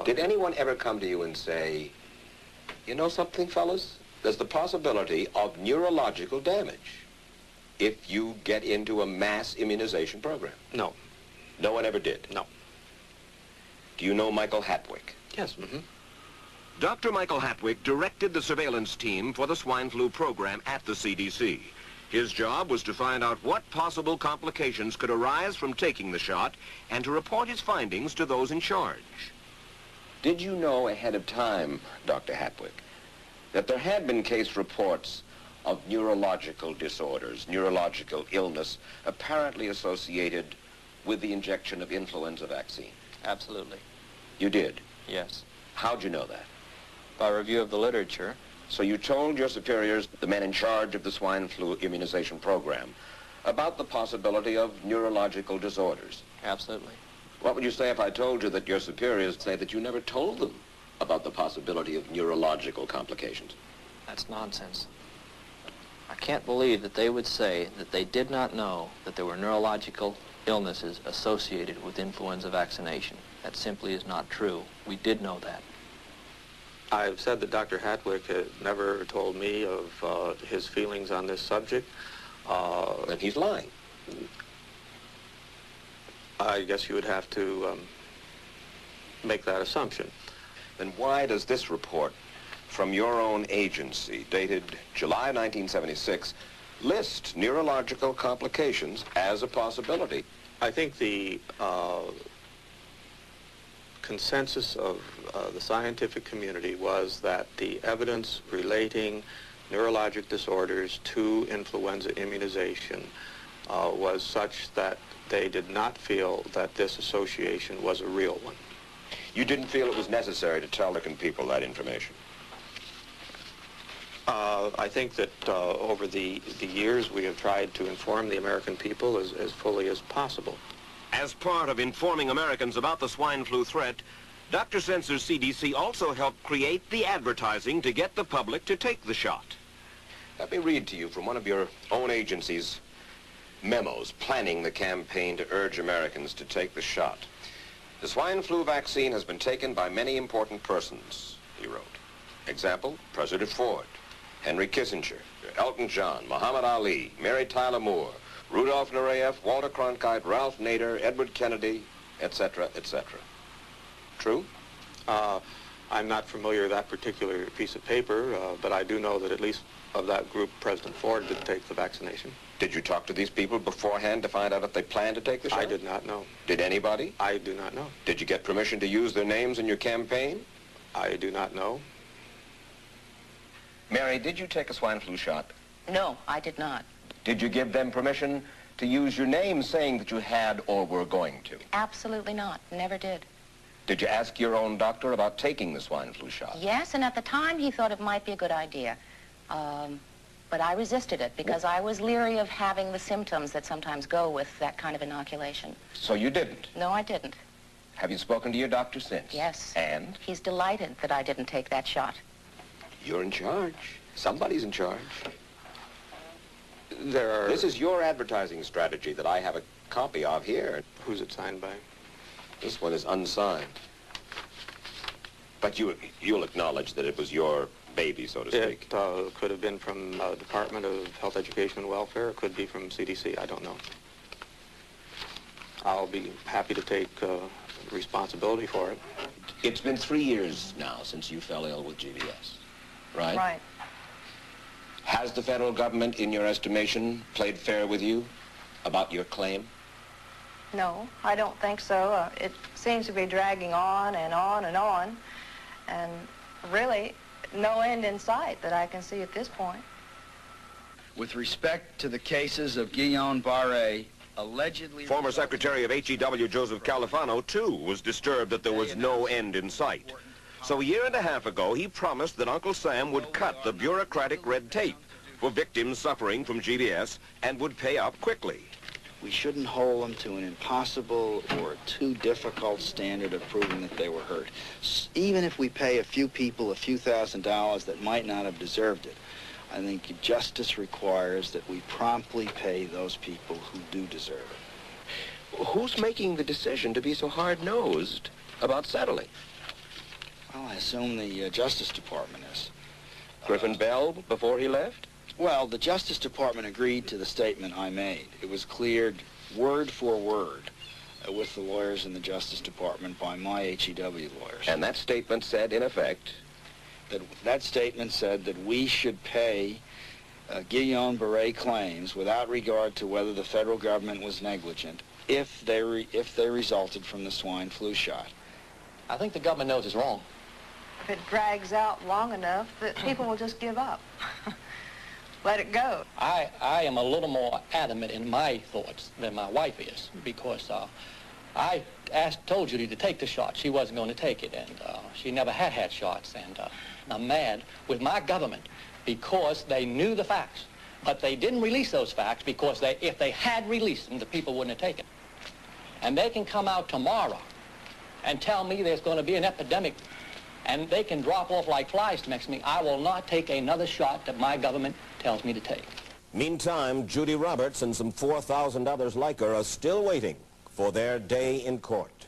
Did anyone ever come to you and say, you know something, fellas? There's the possibility of neurological damage if you get into a mass immunization program? No. No one ever did? No. Do you know Michael Hatwick? Yes. Mm-hmm. Dr. Michael Hatwick directed the surveillance team for the swine flu program at the CDC. His job was to find out what possible complications could arise from taking the shot and to report his findings to those in charge. Did you know ahead of time, Dr. Hatwick, that there had been case reports of neurological disorders, neurological illness, apparently associated with the injection of influenza vaccine? Absolutely. You did? Yes. How'd you know that? By review of the literature. So you told your superiors, the men in charge of the swine flu immunization program, about the possibility of neurological disorders? Absolutely. What would you say if I told you that your superiors say that you never told them about the possibility of neurological complications? That's nonsense. I can't believe that they would say that they did not know that there were neurological illnesses associated with influenza vaccination. That simply is not true. We did know that. I've said that Dr. Hatwick had never told me of his feelings on this subject. Then he's lying. I guess you would have to make that assumption. Then why does this report from your own agency, dated July 1976, list neurological complications as a possibility? I think the consensus of the scientific community was that the evidence relating neurologic disorders to influenza immunization was such that they did not feel that this association was a real one. You didn't feel it was necessary to tell the people that information? I think that over the years we have tried to inform the American people as fully as possible. As part of informing Americans about the swine flu threat, Dr. Sensor's CDC also helped create the advertising to get the public to take the shot. Let me read to you from one of your own agency's memos planning the campaign to urge Americans to take the shot. The swine flu vaccine has been taken by many important persons, he wrote. Example, President Ford, Henry Kissinger, Elton John, Muhammad Ali, Mary Tyler Moore, Rudolph Nureyev, Walter Cronkite, Ralph Nader, Edward Kennedy, etc., etc. True? I'm not familiar with that particular piece of paper, but I do know that at least of that group, President Ford did take the vaccination. Did you talk to these people beforehand to find out if they planned to take the shot? I did not know. Did anybody? I do not know. Did you get permission to use their names in your campaign? I do not know. Mary, did you take a swine flu shot? No, I did not. Did you give them permission to use your name saying that you had or were going to? Absolutely not. Never did. Did you ask your own doctor about taking the swine flu shot? Yes, and at the time he thought it might be a good idea. But I resisted it because I was leery of having the symptoms that sometimes go with that kind of inoculation. So you didn't? No, I didn't. Have you spoken to your doctor since? Yes. And? He's delighted that I didn't take that shot. You're in charge. Somebody's in charge. There are... This is your advertising strategy that I have a copy of here. Who's it signed by? This one is unsigned. But you'll acknowledge that it was your baby, so to speak. It could have been from Department of Health, Education, and Welfare. It could be from CDC. I don't know. I'll be happy to take responsibility for it. It's been 3 years now since you fell ill with GBS, right? Right. Has the federal government, in your estimation, played fair with you about your claim? No, I don't think so. It seems to be dragging on and on and on, and really no end in sight that I can see at this point. With respect to the cases of Guillain-Barré, allegedly... Former Secretary of HEW Joseph Califano, too, was disturbed that there was no end in sight. So a year and a half ago, he promised that Uncle Sam would cut the bureaucratic red tape for victims suffering from GBS and would pay up quickly. We shouldn't hold them to an impossible or too difficult standard of proving that they were hurt. Even if we pay a few people a few $1,000s that might not have deserved it, I think justice requires that we promptly pay those people who do deserve it. Who's making the decision to be so hard-nosed about settling? Well, I assume the Justice Department is. Griffin Bell before he left? Well, the Justice Department agreed to the statement I made. It was cleared word for word with the lawyers in the Justice Department by my HEW lawyers. And that statement said, in effect, that statement said that we should pay Guillain-Barré claims without regard to whether the federal government was negligent if they resulted from the swine flu shot. I think the government knows it's wrong. If it drags out long enough, that people will just give up. Let it go. I am a little more adamant in my thoughts than my wife is, because I told Judy to take the shot. She wasn't going to take it, and she never had shots, and I'm mad with my government because they knew the facts, but they didn't release those facts because if they had released them, the people wouldn't have taken. And they can come out tomorrow and tell me there's going to be an epidemic, and they can drop off like flies next to me. I will not take another shot that my government tells me to take. Meantime, Judy Roberts and some 4,000 others like her are still waiting for their day in court.